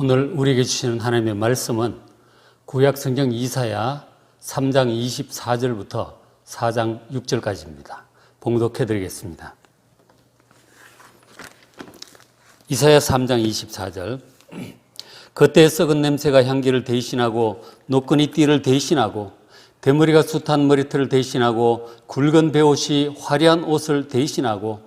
오늘 우리에게 주시는 하나님의 말씀은 구약 성경 이사야 3장 24절부터 4장 6절까지입니다. 봉독해 드리겠습니다. 이사야 3장 24절. 그때 썩은 냄새가 향기를 대신하고 노끈이 띠를 대신하고 대머리가 숱한 머리털을 대신하고 굵은 베옷이 화려한 옷을 대신하고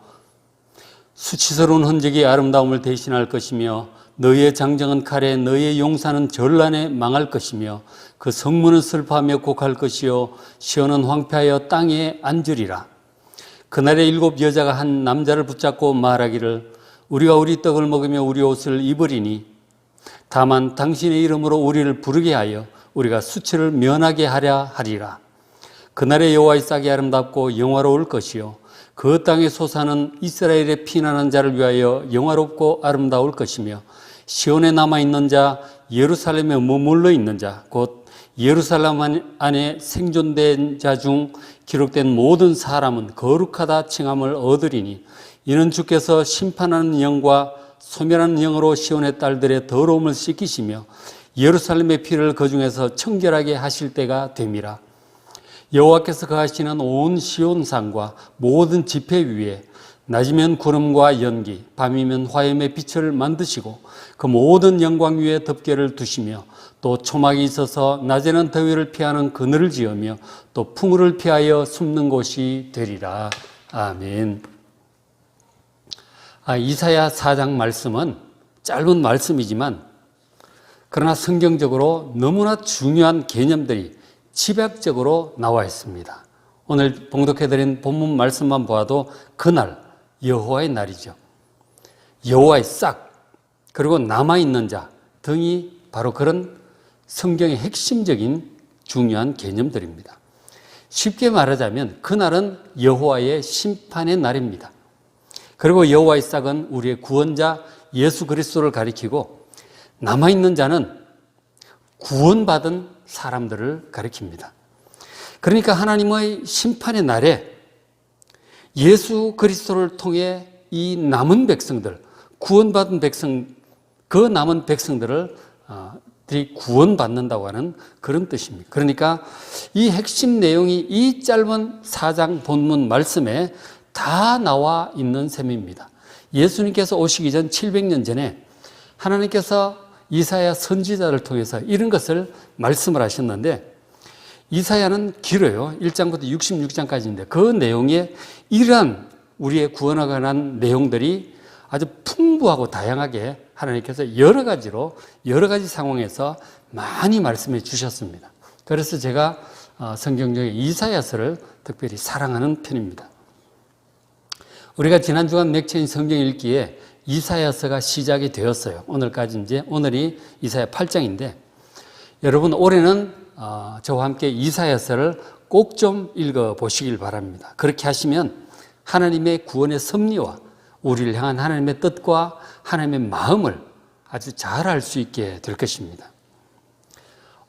수치스러운 흔적이 아름다움을 대신할 것이며 너희의 장정은 칼에 너희의 용사는 전란에 망할 것이며 그 성문은 슬퍼하며 곡할 것이요 시온은 황폐하여 땅에 앉으리라. 그날에 7 여자가 한 남자를 붙잡고 말하기를 우리가 우리 떡을 먹으며 우리 옷을 입으리니 다만 당신의 이름으로 우리를 부르게 하여 우리가 수치를 면하게 하랴 하리라. 그날에 여호와의 싹이 아름답고 영화로울 것이요 그 땅의 소사는 이스라엘의 피난한 자를 위하여 영화롭고 아름다울 것이며 시온에 남아있는 자, 예루살렘에 머물러 있는 자, 곧 예루살렘 안에 생존된 자 중 기록된 모든 사람은 거룩하다 칭함을 얻으리니 이는 주께서 심판하는 영과 소멸하는 영으로 시온의 딸들의 더러움을 씻기시며 예루살렘의 피를 그 중에서 청결하게 하실 때가 됨이라. 여호와께서 거하시는 온 시온산과 모든 지폐 위에 낮이면 구름과 연기, 밤이면 화염의 빛을 만드시고 그 모든 영광 위에 덮개를 두시며 또 초막이 있어서 낮에는 더위를 피하는 그늘을 지으며 또 풍우를 피하여 숨는 곳이 되리라. 아멘. 이사야 4장 말씀은 짧은 말씀이지만 그러나 성경적으로 너무나 중요한 개념들이 집약적으로 나와 있습니다. 오늘 봉독해드린 본문 말씀만 보아도 그날, 여호와의 날이죠. 여호와의 싹, 그리고 남아있는 자 등이 바로 그런 성경의 핵심적인 중요한 개념들입니다. 쉽게 말하자면 그날은 여호와의 심판의 날입니다. 그리고 여호와의 싹은 우리의 구원자 예수 그리스도를 가리키고 남아있는 자는 구원받은 사람들을 가리킵니다. 그러니까 하나님의 심판의 날에 예수 그리스도를 통해 이 남은 백성들, 구원받은 백성, 그 남은 백성들을 구원받는다고 하는 그런 뜻입니다. 그러니까 이 핵심 내용이 이 짧은 4장 본문 말씀에 다 나와 있는 셈입니다. 예수님께서 오시기 전 700년 전에 하나님께서 이사야 선지자를 통해서 이런 것을 말씀을 하셨는데 이사야는 길어요. 1장부터 66장까지인데 그 내용에 이러한 우리의 구원에 관한 내용들이 아주 풍부하고 다양하게 하나님께서 여러 가지 상황에서 많이 말씀해 주셨습니다. 그래서 제가 성경 중에 이사야서를 특별히 사랑하는 편입니다. 우리가 지난 주간 맥체인 성경 읽기에 이사야서가 시작이 되었어요. 오늘이 이사야 8장인데 여러분 올해는 저와 함께 이사야서를 꼭 좀 읽어보시길 바랍니다. 그렇게 하시면 하나님의 구원의 섭리와 우리를 향한 하나님의 뜻과 하나님의 마음을 아주 잘 알 수 있게 될 것입니다.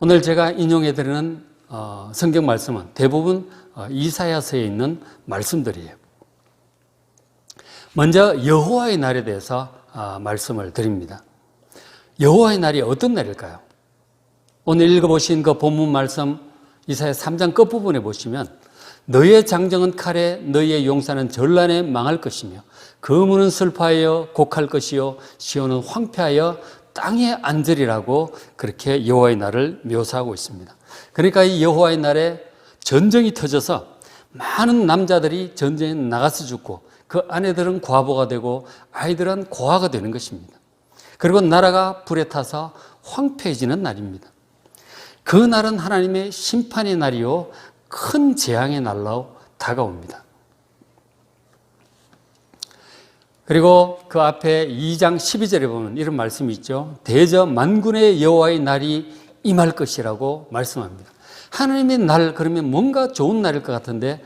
오늘 제가 인용해드리는 성경 말씀은 대부분 이사야서에 있는 말씀들이에요. 먼저 여호와의 날에 대해서 말씀을 드립니다. 여호와의 날이 어떤 날일까요? 오늘 읽어보신 그 본문 말씀 이사야 3장 끝부분에 보시면 너희의 장정은 칼에 너희의 용사는 전란에 망할 것이며 그 문은 슬퍼하여 곡할 것이요 시온은 황폐하여 땅에 앉으리라고 그렇게 여호와의 날을 묘사하고 있습니다. 그러니까 이 여호와의 날에 전쟁이 터져서 많은 남자들이 전쟁에 나가서 죽고 그 아내들은 과부가 되고 아이들은 고아가 되는 것입니다. 그리고 나라가 불에 타서 황폐해지는 날입니다. 그 날은 하나님의 심판의 날이요 큰 재앙의 날로 다가옵니다. 그리고 그 앞에 2장 12절에 보면 이런 말씀이 있죠. 대저 만군의 여호와의 날이 임할 것이라고 말씀합니다. 하나님의 날 그러면 뭔가 좋은 날일 것 같은데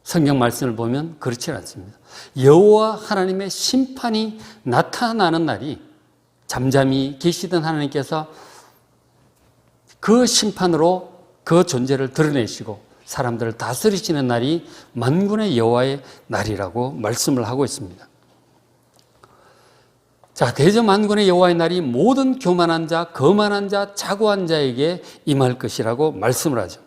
성경 말씀을 보면 그렇지 않습니다. 여호와 하나님의 심판이 나타나는 날이 잠잠히 계시던 하나님께서 그 심판으로 그 존재를 드러내시고 사람들을 다스리시는 날이 만군의 여호와의 날이라고 말씀을 하고 있습니다. 자, 대저만군의 여호와의 날이 모든 교만한 자, 거만한 자, 자고한 자에게 임할 것이라고 말씀을 하죠.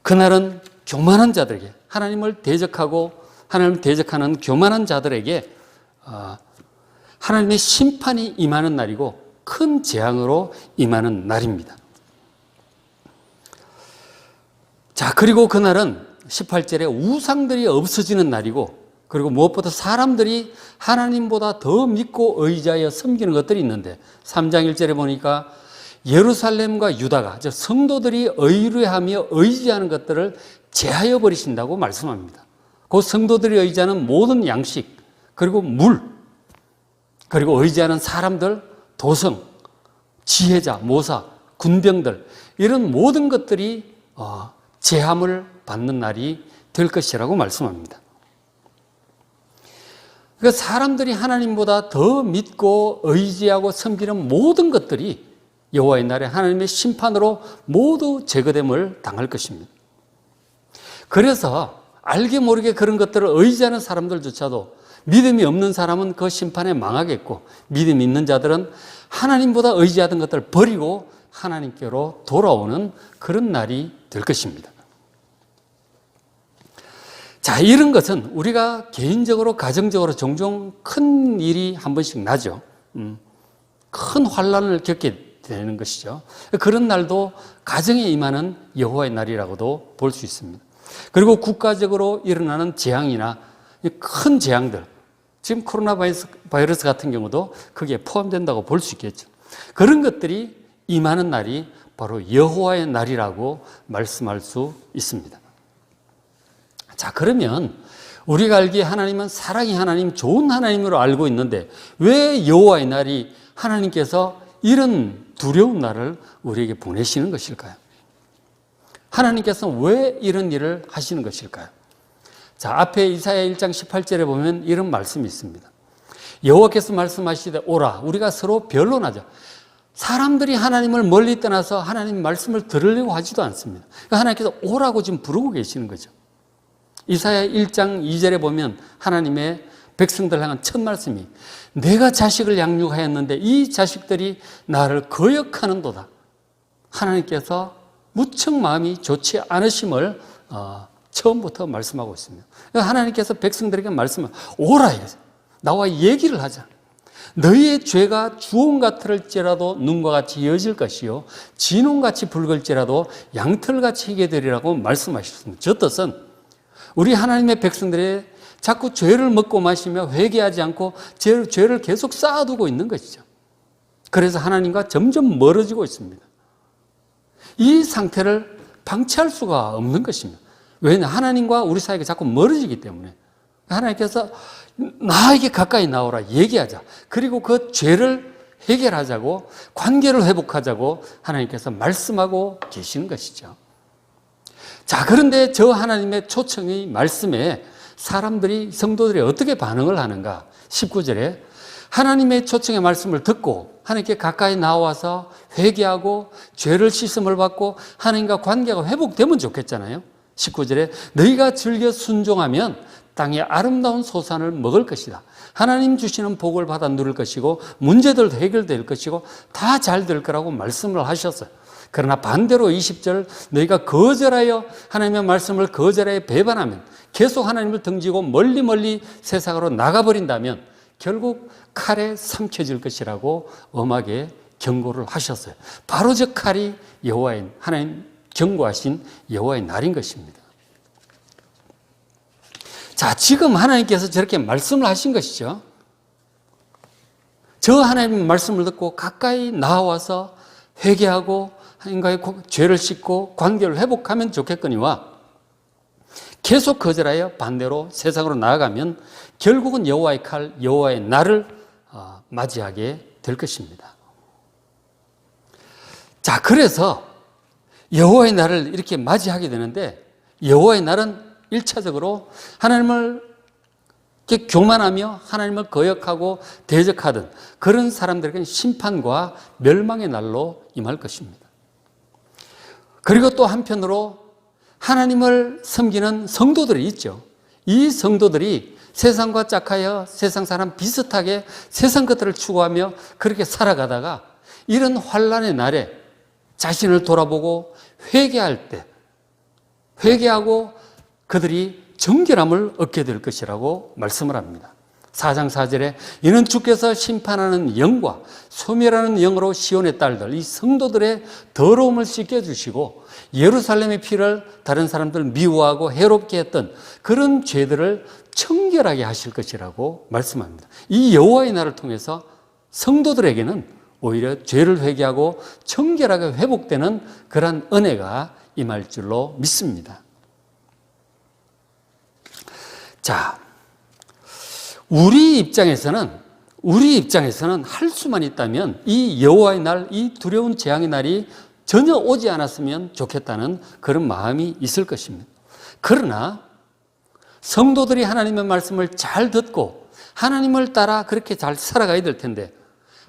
그날은 교만한 자들에게, 하나님을 대적하고 하나님을 대적하는 교만한 자들에게 하나님의 심판이 임하는 날이고 큰 재앙으로 임하는 날입니다. 자, 그리고 그날은 18절에 우상들이 없어지는 날이고, 그리고 무엇보다 사람들이 하나님보다 더 믿고 의지하여 섬기는 것들이 있는데 3장 1절에 보니까 예루살렘과 유다가, 즉 성도들이 의뢰하며 의지하는 것들을 제하여 버리신다고 말씀합니다. 그 성도들이 의지하는 모든 양식, 그리고 물, 그리고 의지하는 사람들, 도성, 지혜자, 모사, 군병들, 이런 모든 것들이 제함을 받는 날이 될 것이라고 말씀합니다. 그러니까 사람들이 하나님보다 더 믿고 의지하고 섬기는 모든 것들이 여호와의 날에 하나님의 심판으로 모두 제거됨을 당할 것입니다. 그래서 알게 모르게 그런 것들을 의지하는 사람들조차도 믿음이 없는 사람은 그 심판에 망하겠고, 믿음이 있는 자들은 하나님보다 의지하던 것들을 버리고 하나님께로 돌아오는 그런 날이 될 것입니다. 자, 이런 것은 우리가 개인적으로, 가정적으로 종종 큰 일이 한 번씩 나죠. 큰 환난을 겪게 되는 것이죠. 그런 날도 가정에 임하는 여호와의 날이라고도 볼 수 있습니다. 그리고 국가적으로 일어나는 재앙이나 큰 재앙들, 지금 코로나 바이러스 같은 경우도 거기에 포함된다고 볼 수 있겠죠. 그런 것들이 임하는 날이 바로 여호와의 날이라고 말씀할 수 있습니다. 자, 그러면 우리가 알기에 하나님은 사랑의 하나님, 좋은 하나님으로 알고 있는데 왜 여호와의 날이 하나님께서 이런 두려운 날을 우리에게 보내시는 것일까요? 하나님께서는 왜 이런 일을 하시는 것일까요? 자, 앞에 이사야 1장 18절에 보면 이런 말씀이 있습니다. 여호와께서 말씀하시되 오라, 우리가 서로 변론하자. 사람들이 하나님을 멀리 떠나서 하나님 말씀을 들으려고 하지도 않습니다. 그러니까 하나님께서 오라고 지금 부르고 계시는 거죠. 이사야 1장 2절에 보면 하나님의 백성들 향한 첫 말씀이 내가 자식을 양육하였는데 이 자식들이 나를 거역하는도다. 하나님께서 무척 마음이 좋지 않으심을 처음부터 말씀하고 있습니다. 하나님께서 백성들에게 말씀을 오라 이거죠. 나와 얘기를 하자. 너희의 죄가 주홍같이 들을지라도 눈과 같이 이어질 것이요 진홍같이 붉을지라도 양털같이 희게 되리라고 말씀하셨습니다. 저 뜻은 우리 하나님의 백성들이 자꾸 죄를 먹고 마시며 회개하지 않고 죄를 계속 쌓아두고 있는 것이죠. 그래서 하나님과 점점 멀어지고 있습니다. 이 상태를 방치할 수가 없는 것입니다. 왜냐? 하나님과 우리 사이가 자꾸 멀어지기 때문에 하나님께서 나에게 가까이 나오라 얘기하자. 그리고 그 죄를 해결하자고, 관계를 회복하자고 하나님께서 말씀하고 계시는 것이죠. 자, 그런데 저 하나님의 초청의 말씀에 사람들이, 성도들이 어떻게 반응을 하는가? 19절에 하나님의 초청의 말씀을 듣고 하나님께 가까이 나와서 회개하고 죄를 씻음을 받고 하나님과 관계가 회복되면 좋겠잖아요. 19절에 너희가 즐겨 순종하면 땅의 아름다운 소산을 먹을 것이다. 하나님 주시는 복을 받아 누릴 것이고 문제들도 해결될 것이고 다 잘 될 거라고 말씀을 하셨어요. 그러나 반대로 20절 너희가 거절하여 하나님의 말씀을 거절하여 배반하면, 계속 하나님을 등지고 멀리 세상으로 나가버린다면 결국 칼에 삼켜질 것이라고 엄하게 경고를 하셨어요. 바로 저 칼이 여호와의, 하나님 경고하신 여호와의 날인 것입니다. 자, 지금 하나님께서 저렇게 말씀을 하신 것이죠. 저 하나님의 말씀을 듣고 가까이 나와서 회개하고 하나님과의 죄를 씻고 관계를 회복하면 좋겠거니와 계속 거절하여 반대로 세상으로 나아가면 결국은 여호와의 칼, 여호와의 날을 맞이하게 될 것입니다. 자, 그래서 여호와의 날을 이렇게 맞이하게 되는데, 여호와의 날은 1차적으로 하나님을 이렇게 교만하며 하나님을 거역하고 대적하던 그런 사람들에게는 심판과 멸망의 날로 임할 것입니다. 그리고 또 한편으로 하나님을 섬기는 성도들이 있죠. 이 성도들이 세상과 짝하여 세상 사람 비슷하게 세상 것들을 추구하며 그렇게 살아가다가 이런 환란의 날에 자신을 돌아보고 회개할 때 회개하고 그들이 정결함을 얻게 될 것이라고 말씀을 합니다. 4장 4절에 이는 주께서 심판하는 영과 소멸하는 영으로 시온의 딸들 이 성도들의 더러움을 씻겨주시고 예루살렘의 피를 다른 사람들 미워하고 해롭게 했던 그런 죄들을 청결하게 하실 것이라고 말씀합니다. 이 여호와의 날을 통해서 성도들에게는 오히려 죄를 회개하고 청결하게 회복되는 그러한 은혜가 임할 줄로 믿습니다. 자, 우리 입장에서는 할 수만 있다면 이 여호와의 날, 이 두려운 재앙의 날이 전혀 오지 않았으면 좋겠다는 그런 마음이 있을 것입니다. 그러나 성도들이 하나님의 말씀을 잘 듣고 하나님을 따라 그렇게 잘 살아가야 될 텐데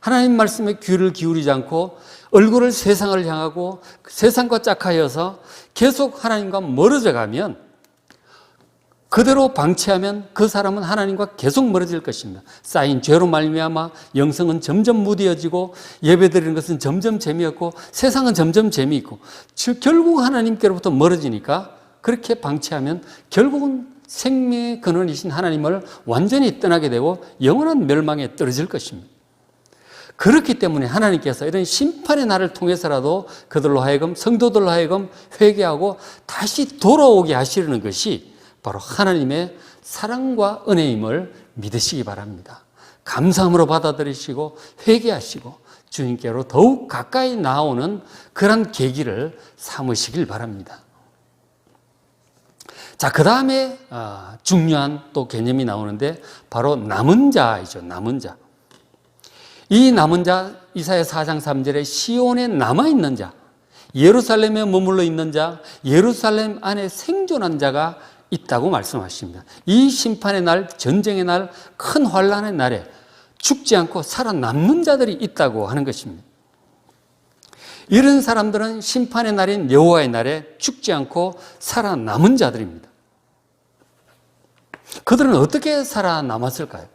하나님 말씀에 귀를 기울이지 않고 얼굴을 세상을 향하고 세상과 짝하여서 계속 하나님과 멀어져 가면 그대로 방치하면 그 사람은 하나님과 계속 멀어질 것입니다. 쌓인 죄로 말미암아 영성은 점점 무뎌지고 예배드리는 것은 점점 재미없고 세상은 점점 재미있고 결국 하나님께로부터 멀어지니까 그렇게 방치하면 결국은 생명의 근원이신 하나님을 완전히 떠나게 되고 영원한 멸망에 떨어질 것입니다. 그렇기 때문에 하나님께서 이런 심판의 날을 통해서라도 그들로 하여금 성도들로 하여금 회개하고 다시 돌아오게 하시려는 것이 바로 하나님의 사랑과 은혜임을 믿으시기 바랍니다. 감사함으로 받아들이시고 회개하시고 주님께로 더욱 가까이 나오는 그런 계기를 삼으시길 바랍니다. 자, 그 다음에 중요한 또 개념이 나오는데 바로 남은 자이죠. 남은 자. 이 남은 자, 이사야 4장 3절에 시온에 남아있는 자, 예루살렘에 머물러 있는 자, 예루살렘 안에 생존한 자가 있다고 말씀하십니다. 이 심판의 날, 전쟁의 날, 큰 환란의 날에 죽지 않고 살아남는 자들이 있다고 하는 것입니다. 이런 사람들은 심판의 날인 여호와의 날에 죽지 않고 살아남은 자들입니다. 그들은 어떻게 살아남았을까요?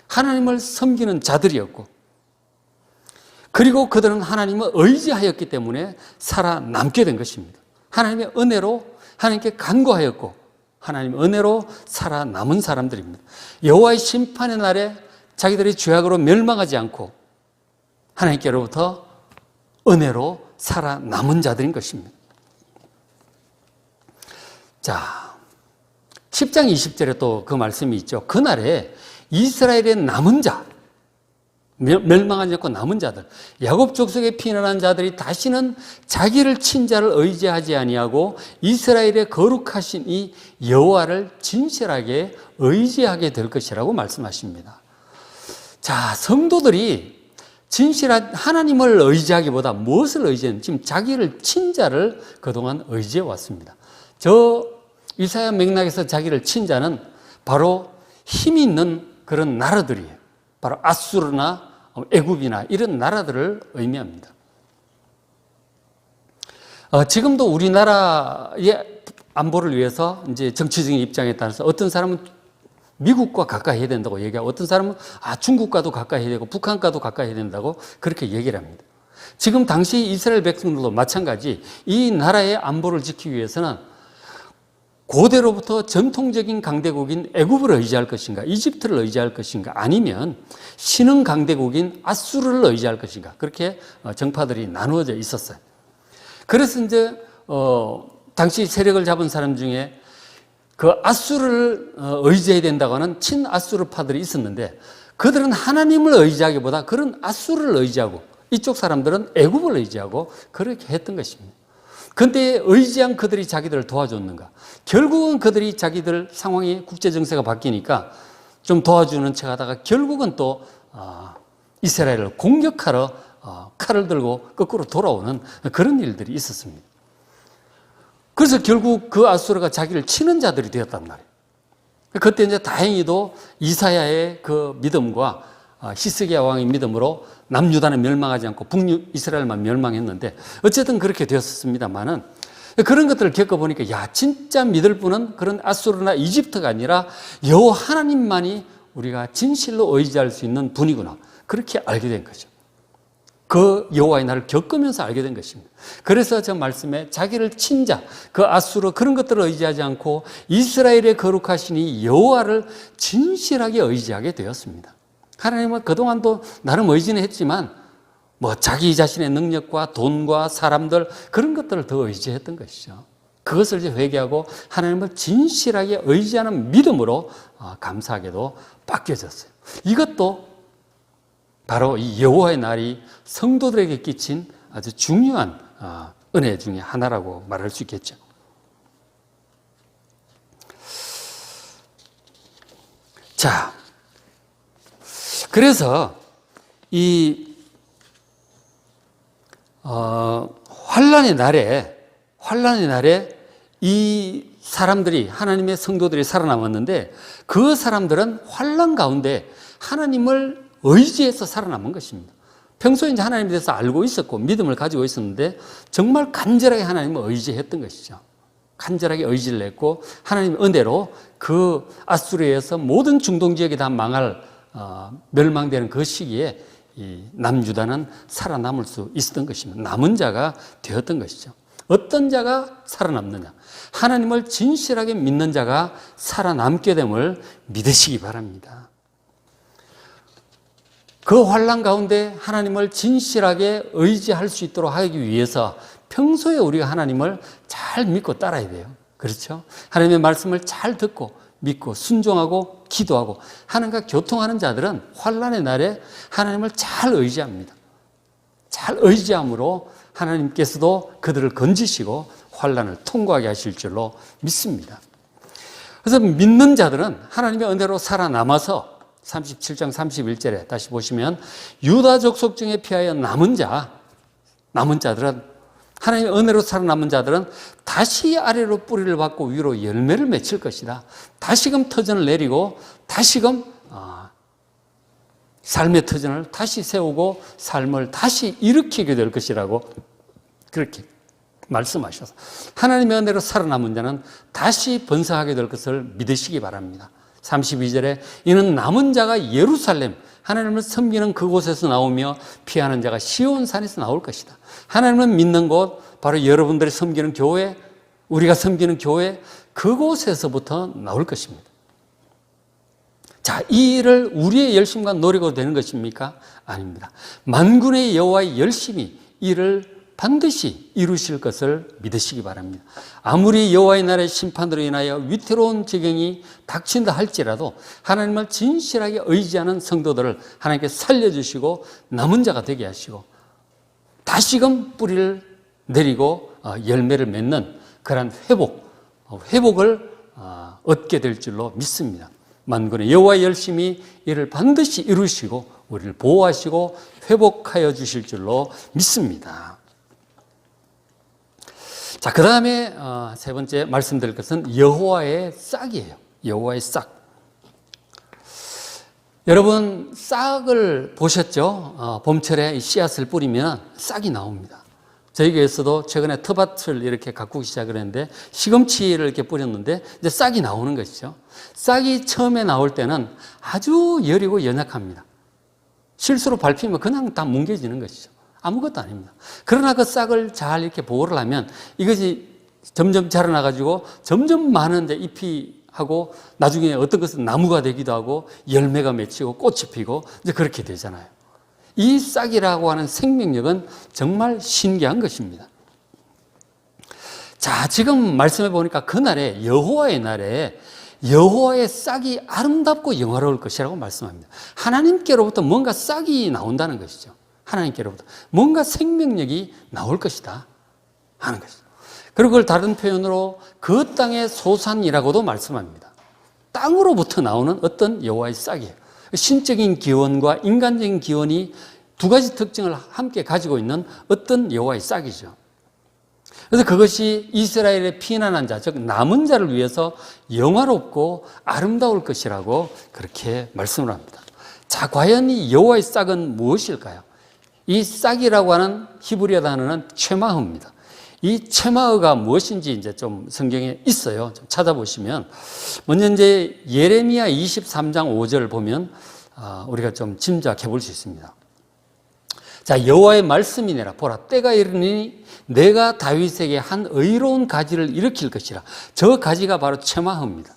하나님을 섬기는 자들이었고 그리고 그들은 하나님을 의지하였기 때문에 살아남게 된 것입니다. 하나님의 은혜로 하나님께 간구하였고 하나님의 은혜로 살아남은 사람들입니다. 여호와의 심판의 날에 자기들이 죄악으로 멸망하지 않고 하나님께로부터 은혜로 살아남은 자들인 것입니다. 자, 10장 20절에 또 그 말씀이 있죠. 그날에 이스라엘의 남은 자, 멸망하지 않고 남은 자들, 야곱 족속에 피난한 자들이 다시는 자기를 친자를 의지하지 아니하고 이스라엘의 거룩하신 이 여호와를 진실하게 의지하게 될 것이라고 말씀하십니다. 자, 성도들이 진실한 하나님을 의지하기보다 무엇을 의지했는지 지금 자기를 친자를 그동안 의지해 왔습니다. 저 이사야 맥락에서 자기를 친자는 바로 힘 있는 그런 나라들이에요. 바로 아수르나 애굽이나 이런 나라들을 의미합니다. 지금도 우리나라의 안보를 위해서 이제 정치적인 입장에 따라서 어떤 사람은 미국과 가까이 해야 된다고 얘기하고 어떤 사람은 중국과도 가까이 해야 되고 북한과도 가까이 해야 된다고 그렇게 얘기를 합니다. 지금 당시 이스라엘 백성들도 마찬가지 이 나라의 안보를 지키기 위해서는 고대로부터 전통적인 강대국인 애굽을 의지할 것인가, 이집트를 의지할 것인가, 아니면 신흥 강대국인 아수르를 의지할 것인가, 그렇게 정파들이 나누어져 있었어요. 그래서 이제 당시 세력을 잡은 사람 중에 그 아수르를 의지해야 된다고 하는 친아수르파들이 있었는데 그들은 하나님을 의지하기보다 그런 아수르를 의지하고 이쪽 사람들은 애굽을 의지하고 그렇게 했던 것입니다. 그런데 의지한 그들이 자기들을 도와줬는가? 결국은 그들이 자기들 상황이 국제정세가 바뀌니까 좀 도와주는 척 하다가 결국은 또 이스라엘을 공격하러 칼을 들고 거꾸로 돌아오는 그런 일들이 있었습니다. 그래서 결국 그 아수르가 자기를 치는 자들이 되었단 말이에요. 그때 이제 다행히도 이사야의 그 믿음과 히스기야 왕의 믿음으로 남유다는 멸망하지 않고 북이스라엘만 멸망했는데 어쨌든 그렇게 되었습니다만은 그런 것들을 겪어보니까 야, 진짜 믿을 분은 그런 아수르나 이집트가 아니라 여호와 하나님만이 우리가 진실로 의지할 수 있는 분이구나. 그렇게 알게 된 거죠. 그 여호와의 날을 겪으면서 알게 된 것입니다. 그래서 저 말씀에 자기를 친자, 그 아수르 그런 것들을 의지하지 않고 이스라엘의 거룩하신 이 여호와를 진실하게 의지하게 되었습니다. 하나님은 그동안도 나름 의지는 했지만 뭐 자기 자신의 능력과 돈과 사람들 그런 것들을 더 의지했던 것이죠. 그것을 이제 회개하고 하나님을 진실하게 의지하는 믿음으로 감사하게도 바뀌어졌어요. 이것도 바로 이 여호와의 날이 성도들에게 끼친 아주 중요한 은혜 중에 하나라고 말할 수 있겠죠. 자, 그래서 이 환난의 날에 이 사람들이 하나님의 성도들이 살아남았는데 그 사람들은 환난 가운데 하나님을 의지해서 살아남은 것입니다. 평소에 이제 하나님에 대해서 알고 있었고 믿음을 가지고 있었는데 정말 간절하게 하나님을 의지했던 것이죠. 간절하게 의지를 했고 하나님의 은혜로 그 아수르에서 모든 중동 지역이 다 멸망되는 그 시기에 이 남유다는 살아남을 수 있었던 것입니다. 남은 자가 되었던 것이죠. 어떤 자가 살아남느냐? 하나님을 진실하게 믿는 자가 살아남게 됨을 믿으시기 바랍니다. 그 환난 가운데 하나님을 진실하게 의지할 수 있도록 하기 위해서 평소에 우리가 하나님을 잘 믿고 따라야 돼요. 그렇죠? 하나님의 말씀을 잘 듣고 믿고 순종하고 기도하고 하나님과 교통하는 자들은 환난의 날에 하나님을 잘 의지합니다. 잘 의지함으로 하나님께서도 그들을 건지시고 환난을 통과하게 하실 줄로 믿습니다. 그래서 믿는 자들은 하나님의 은혜로 살아남아서 37장 31절에 다시 보시면 유다 족속 중에 피하여 남은 자들은 하나님의 은혜로 살아남은 자들은 다시 아래로 뿌리를 받고 위로 열매를 맺힐 것이다. 다시금 터전을 내리고 다시금 삶의 터전을 다시 세우고 삶을 다시 일으키게 될 것이라고 그렇게 말씀하셔서 하나님의 은혜로 살아남은 자는 다시 번성하게 될 것을 믿으시기 바랍니다. 32절에 이는 남은 자가 예루살렘 하나님을 섬기는 그곳에서 나오며 피하는 자가 시온산에서 나올 것이다. 하나님을 믿는 곳 바로 여러분들이 섬기는 교회, 우리가 섬기는 교회 그곳에서부터 나올 것입니다. 자, 이 일을 우리의 열심과 노력으로 되는 것입니까? 아닙니다. 만군의 여호와의 열심이 이를 반드시 이루실 것을 믿으시기 바랍니다. 아무리 여호와의 날의 심판으로 인하여 위태로운 지경이 닥친다 할지라도 하나님을 진실하게 의지하는 성도들을 하나님께 살려주시고 남은 자가 되게 하시고 다시금 뿌리를 내리고 열매를 맺는 그런 회복을 얻게 될 줄로 믿습니다. 만군의 여호와의 열심이 이를 반드시 이루시고 우리를 보호하시고 회복하여 주실 줄로 믿습니다. 자, 그 다음에 세 번째 말씀드릴 것은 여호와의 싹이에요. 여호와의 싹. 여러분 싹을 보셨죠? 봄철에 씨앗을 뿌리면 싹이 나옵니다. 저희 교회에서도 최근에 텃밭을 이렇게 가꾸기 시작을 했는데 시금치를 이렇게 뿌렸는데 이제 싹이 나오는 것이죠. 싹이 처음에 나올 때는 아주 여리고 연약합니다. 실수로 밟히면 그냥 다 뭉개지는 것이죠. 아무것도 아닙니다. 그러나 그 싹을 잘 이렇게 보호를 하면 이것이 점점 자라나가지고 점점 많은 이제 잎이 하고 나중에 어떤 것은 나무가 되기도 하고 열매가 맺히고 꽃이 피고 이제 그렇게 되잖아요. 이 싹이라고 하는 생명력은 정말 신기한 것입니다. 자, 지금 말씀해 보니까 그날에 여호와의 날에 여호와의 싹이 아름답고 영화로울 것이라고 말씀합니다. 하나님께로부터 뭔가 싹이 나온다는 것이죠. 하나님께로부터 뭔가 생명력이 나올 것이다 하는 것이죠. 그리고 그걸 다른 표현으로 그 땅의 소산이라고도 말씀합니다. 땅으로부터 나오는 어떤 여호와의 싹이에요. 신적인 기원과 인간적인 기원이 두 가지 특징을 함께 가지고 있는 어떤 여호와의 싹이죠. 그래서 그것이 이스라엘의 피난한 자, 즉 남은 자를 위해서 영화롭고 아름다울 것이라고 그렇게 말씀을 합니다. 자, 과연 이 여호와의 싹은 무엇일까요? 이 싹이라고 하는 히브리어 단어는 최마흐입니다. 이 체마어가 무엇인지 이제 좀 성경에 있어요. 좀 찾아보시면 먼저 이제 예레미야 23장 5절 보면 우리가 좀 짐작해 볼 수 있습니다. 자, 여호와의 말씀이니라. 보라, 때가 이르니 내가 다윗에게 한 의로운 가지를 일으킬 것이라. 저 가지가 바로 체마어입니다.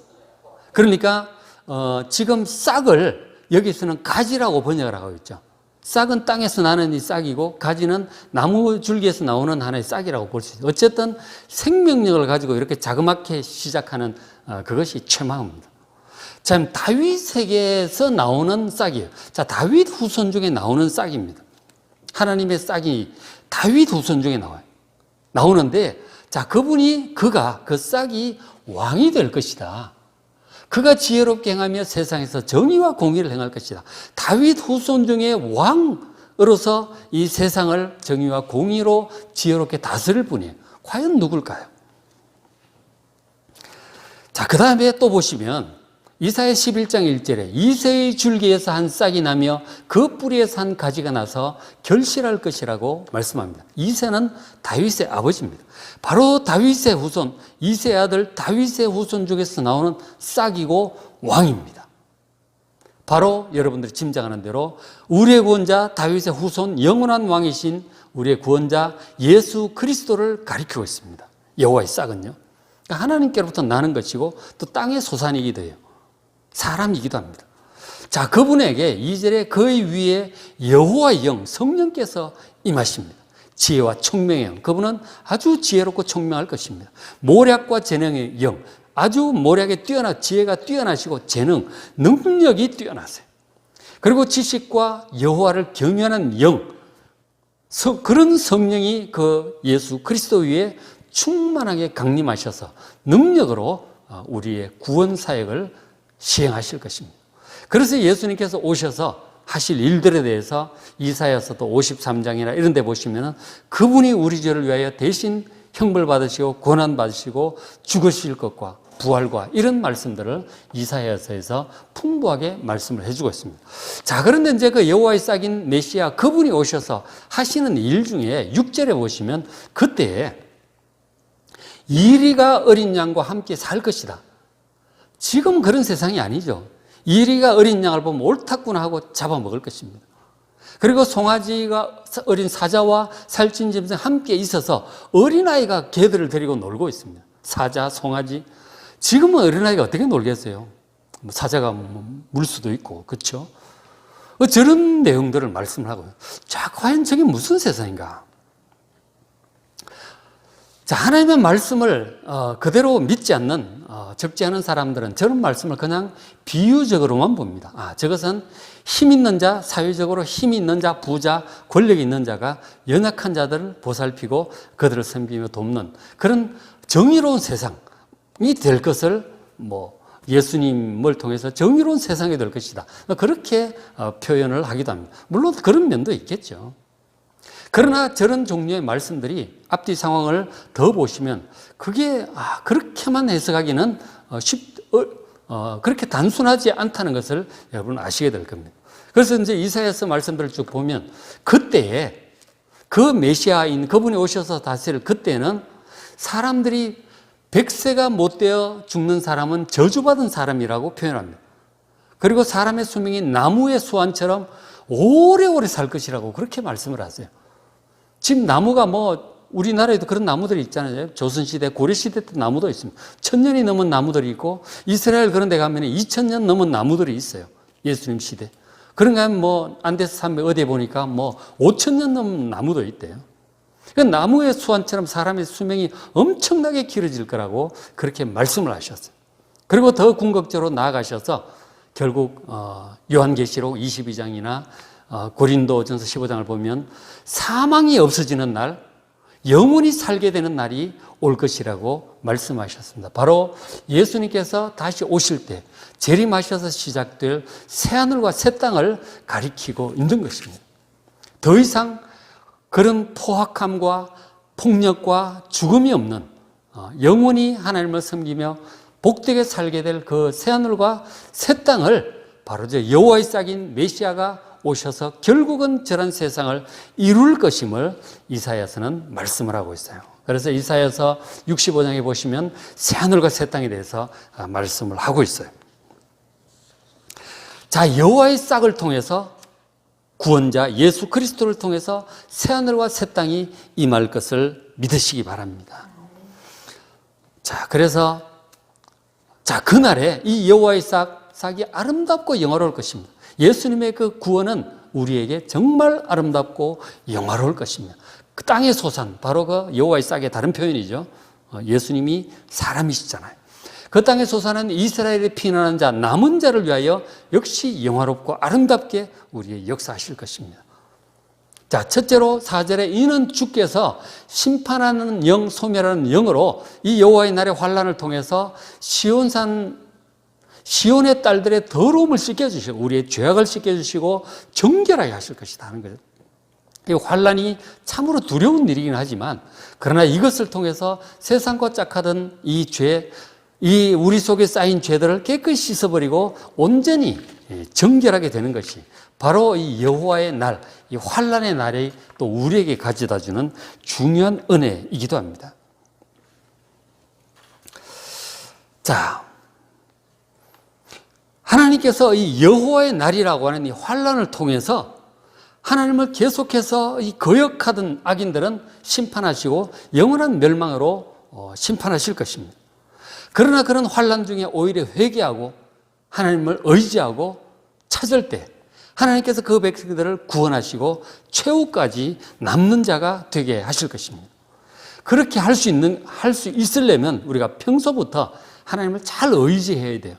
그러니까 지금 싹을 여기서는 가지라고 번역을 하고 있죠. 싹은 땅에서 나는 이 싹이고 가지는 나무 줄기에서 나오는 하나의 싹이라고 볼 수 있어요. 어쨌든 생명력을 가지고 이렇게 자그맣게 시작하는 그것이 체마어입니다. 자, 다윗에게서 나오는 싹이에요. 자, 다윗 후손 중에 나오는 싹입니다. 하나님의 싹이 다윗 후손 중에 나오는데, 자, 그가 그 싹이 왕이 될 것이다. 그가 지혜롭게 행하며 세상에서 정의와 공의를 행할 것이다. 다윗 후손 중에 왕으로서 이 세상을 정의와 공의로 지혜롭게 다스릴 분이에요. 과연 누굴까요? 자, 그 다음에 또 보시면 이사야 11장 1절에 이새의 줄기에서 한 싹이 나며 그 뿌리에서 한 가지가 나서 결실할 것이라고 말씀합니다. 이새는 다윗의 아버지입니다. 바로 다윗의 후손, 이새의 아들 다윗의 후손 중에서 나오는 싹이고 왕입니다. 바로 여러분들이 짐작하는 대로 우리의 구원자 다윗의 후손 영원한 왕이신 우리의 구원자 예수 그리스도를 가리키고 있습니다. 여호와의 싹은요, 그러니까 하나님께로부터 나는 것이고 또 땅의 소산이기도 해요. 사람이기도 합니다. 자, 그분에게 2절에 그의 위에 여호와의 영, 성령께서 임하십니다. 지혜와 총명의 영, 그분은 아주 지혜롭고 총명할 것입니다. 모략과 재능의 영, 아주 모략에 지혜가 뛰어나시고 재능, 능력이 뛰어나세요. 그리고 지식과 여호와를 경외하는 영, 그런 성령이 그 예수 그리스도 위에 충만하게 강림하셔서 능력으로 우리의 구원 사역을 시행하실 것입니다. 그래서 예수님께서 오셔서 하실 일들에 대해서 이사야서도 53장이나 이런 데 보시면 그분이 우리 죄를 위하여 대신 형벌 받으시고 고난 받으시고 죽으실 것과 부활과 이런 말씀들을 이사야서에서 풍부하게 말씀을 해주고 있습니다. 자, 그런데 이제 그 여호와의 싹인 메시아 그분이 오셔서 하시는 일 중에 6절에 보시면 그때에 이리가 어린 양과 함께 살 것이다. 지금 그런 세상이 아니죠. 이리가 어린 양을 보면 옳다구나 하고 잡아먹을 것입니다. 그리고 송아지가 어린 사자와 살찐 짐승 함께 있어서 어린아이가 개들을 데리고 놀고 있습니다. 사자, 송아지. 지금은 어린아이가 어떻게 놀겠어요? 사자가 물 수도 있고, 그렇죠? 저런 내용들을 말씀을 하고요. 자, 과연 저게 무슨 세상인가? 자, 하나님의 말씀을 그대로 믿지 않는 적지 않은 사람들은 저런 말씀을 그냥 비유적으로만 봅니다. 저것은 힘 있는 자, 사회적으로 힘이 있는 자, 부자, 권력이 있는 자가 연약한 자들을 보살피고 그들을 섬기며 돕는 그런 정의로운 세상이 될 것을 예수님을 통해서 정의로운 세상이 될 것이다. 그렇게 표현을 하기도 합니다. 물론 그런 면도 있겠죠. 그러나 저런 종류의 말씀들이 앞뒤 상황을 더 보시면 그게 그렇게만 해석하기는 그렇게 단순하지 않다는 것을 여러분 아시게 될 겁니다. 그래서 이제 이사야서 말씀들을 쭉 보면 그때에 그 메시아인 그분이 오셔서 다스릴 그때는 사람들이 100세가 못 되어 죽는 사람은 저주받은 사람이라고 표현합니다. 그리고 사람의 수명이 나무의 수완처럼 오래오래 살 것이라고 그렇게 말씀을 하세요. 지금 나무가 우리나라에도 그런 나무들이 있잖아요. 조선시대, 고려시대 때 나무도 있습니다. 1000년이 넘은 나무들이 있고 이스라엘 그런 데 가면 2000년 넘은 나무들이 있어요. 예수님 시대. 그런가 하면 안데스 산맥 어디에 보니까 5000년 넘은 나무도 있대요. 그러니까 나무의 수완처럼 사람의 수명이 엄청나게 길어질 거라고 그렇게 말씀을 하셨어요. 그리고 더 궁극적으로 나아가셔서 결국 요한계시록 22장이나 고린도전서 15장을 보면 사망이 없어지는 날, 영원히 살게 되는 날이 올 것이라고 말씀하셨습니다. 바로 예수님께서 다시 오실 때 재림하셔서 시작될 새하늘과 새 땅을 가리키고 있는 것입니다. 더 이상 그런 포악함과 폭력과 죽음이 없는 영원히 하나님을 섬기며 복되게 살게 될 그 새하늘과 새 땅을 바로 여호와의 싹인 메시아가 오셔서 결국은 저런 세상을 이룰 것임을 이사야서는 말씀을 하고 있어요. 그래서 이사야서 65장에 보시면 새하늘과 새 땅에 대해서 말씀을 하고 있어요. 자, 여호와의 싹을 통해서 구원자 예수 그리스도를 통해서 새하늘과 새 땅이 임할 것을 믿으시기 바랍니다. 자, 그래서 그날에 이 여호와의 싹이 아름답고 영화로울 것입니다. 예수님의 그 구원은 우리에게 정말 아름답고 영화로울 것입니다. 그 땅의 소산, 바로 그 여호와의 싹의 다른 표현이죠. 예수님이 사람이시잖아요. 그 땅의 소산은 이스라엘의 피난한 자, 남은 자를 위하여 역시 영화롭고 아름답게 우리의 역사하실 것입니다. 자, 첫째로 4절에 이는 주께서 심판하는 영, 소멸하는 영으로 이 여호와의 날의 환란을 통해서 시온의 딸들의 더러움을 씻겨주시고 우리의 죄악을 씻겨주시고 정결하게 하실 것이다 하는 거죠. 이 환란이 참으로 두려운 일이긴 하지만 그러나 이것을 통해서 세상과 짝하던 이 죄, 이 우리 속에 쌓인 죄들을 깨끗이 씻어버리고 온전히 정결하게 되는 것이 바로 이 여호와의 날, 이 환란의 날이 또 우리에게 가져다주는 중요한 은혜이기도 합니다. 자, 하나님께서 이 여호와의 날이라고 하는 이 환란을 통해서 하나님을 계속해서 이 거역하던 악인들은 심판하시고 영원한 멸망으로 심판하실 것입니다. 그러나 그런 환란 중에 오히려 회개하고 하나님을 의지하고 찾을 때 하나님께서 그 백성들을 구원하시고 최후까지 남는 자가 되게 하실 것입니다. 그렇게 할 수 있으려면 우리가 평소부터 하나님을 잘 의지해야 돼요.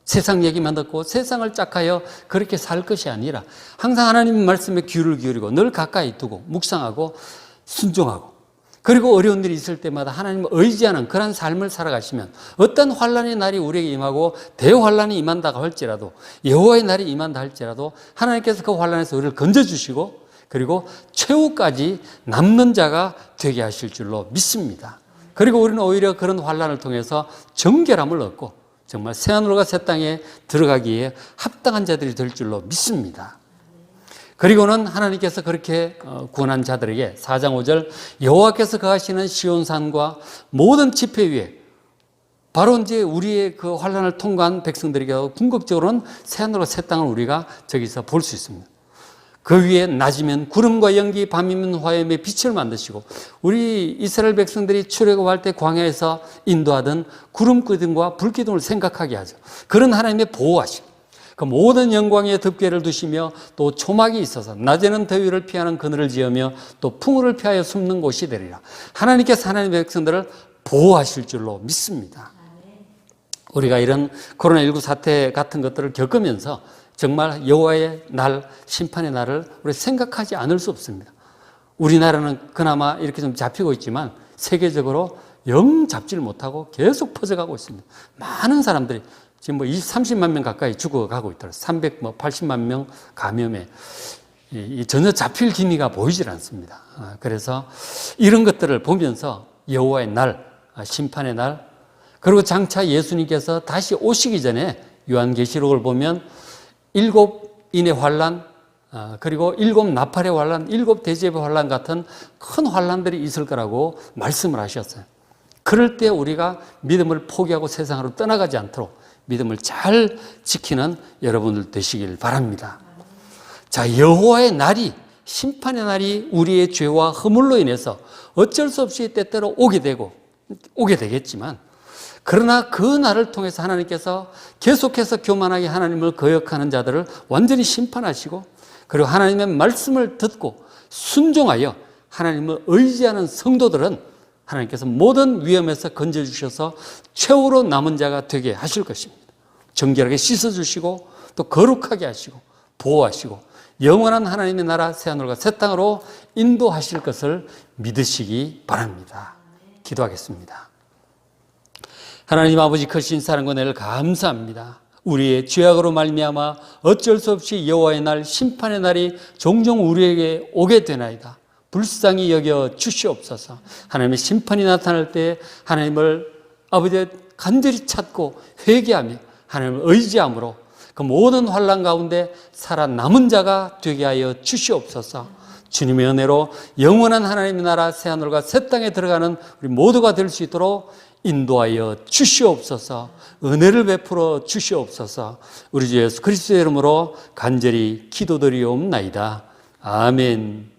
세상 얘기만 듣고 세상을 짝하여 그렇게 살 것이 아니라 항상 하나님 말씀에 귀를 기울이고 늘 가까이 두고 묵상하고 순종하고 그리고 어려운 일이 있을 때마다 하나님을 의지하는 그런 삶을 살아가시면 어떤 환란의 날이 우리에게 임하고 대환란이 임한다고 할지라도 여호와의 날이 임한다 할지라도 하나님께서 그 환란에서 우리를 건져주시고 그리고 최후까지 남는 자가 되게 하실 줄로 믿습니다. 그리고 우리는 오히려 그런 환란을 통해서 정결함을 얻고 정말 새하늘과 새 땅에 들어가기에 합당한 자들이 될 줄로 믿습니다. 그리고는 하나님께서 그렇게 구원한 자들에게 4장 5절 여호와께서 거하시는 시온산과 모든 지폐 위에 바로 이제 우리의 그 환란을 통과한 백성들에게 궁극적으로는 새하늘과 새 땅을 우리가 저기서 볼 수 있습니다. 그 위에 낮이면 구름과 연기, 밤이면 화염의 빛을 만드시고 우리 이스라엘 백성들이 출애굽할 때 광야에서 인도하던 구름기둥과 불기둥을 생각하게 하죠. 그런 하나님의 보호하심. 그 모든 영광의 덮개를 두시며 또 초막이 있어서 낮에는 더위를 피하는 그늘을 지으며 또 풍우를 피하여 숨는 곳이 되리라. 하나님께서 하나님의 백성들을 보호하실 줄로 믿습니다. 우리가 이런 코로나19 사태 같은 것들을 겪으면서 정말 여호와의 날, 심판의 날을 우리 생각하지 않을 수 없습니다. 우리나라는 그나마 이렇게 좀 잡히고 있지만 세계적으로 영 잡지를 못하고 계속 퍼져가고 있습니다. 많은 사람들이 지금 30만 명 가까이 죽어가고 있더라고요. 380만 명 감염에 전혀 잡힐 기미가 보이질 않습니다. 그래서 이런 것들을 보면서 여호와의 날, 심판의 날, 그리고 장차 예수님께서 다시 오시기 전에 요한계시록을 보면 7인의 환란, 그리고 7 나팔의 환란, 7 대접의 환란 같은 큰 환란들이 있을 거라고 말씀을 하셨어요. 그럴 때 우리가 믿음을 포기하고 세상으로 떠나가지 않도록 믿음을 잘 지키는 여러분들 되시길 바랍니다. 자, 여호와의 날이, 심판의 날이 우리의 죄와 허물로 인해서 어쩔 수 없이 때때로 오게 되겠지만 그러나 그 날을 통해서 하나님께서 계속해서 교만하게 하나님을 거역하는 자들을 완전히 심판하시고 그리고 하나님의 말씀을 듣고 순종하여 하나님을 의지하는 성도들은 하나님께서 모든 위험에서 건져주셔서 최후로 남은 자가 되게 하실 것입니다. 정결하게 씻어주시고 또 거룩하게 하시고 보호하시고 영원한 하나님의 나라 새하늘과 새 땅으로 인도하실 것을 믿으시기 바랍니다. 기도하겠습니다. 하나님 아버지 크신 사랑과 은혜를 감사합니다. 우리의 죄악으로 말미암아 어쩔 수 없이 여호와의 날, 심판의 날이 종종 우리에게 오게 되나이다. 불쌍히 여겨 주시옵소서. 하나님의 심판이 나타날 때 하나님을 아버지 간절히 찾고 회개하며 하나님을 의지함으로 그 모든 환난 가운데 살아남은 자가 되게 하여 주시옵소서. 주님의 은혜로 영원한 하나님의 나라 새하늘과 새 땅에 들어가는 우리 모두가 될 수 있도록 인도하여 주시옵소서. 은혜를 베풀어 주시옵소서. 우리 주 예수 그리스도의 이름으로 간절히 기도드리옵나이다. 아멘.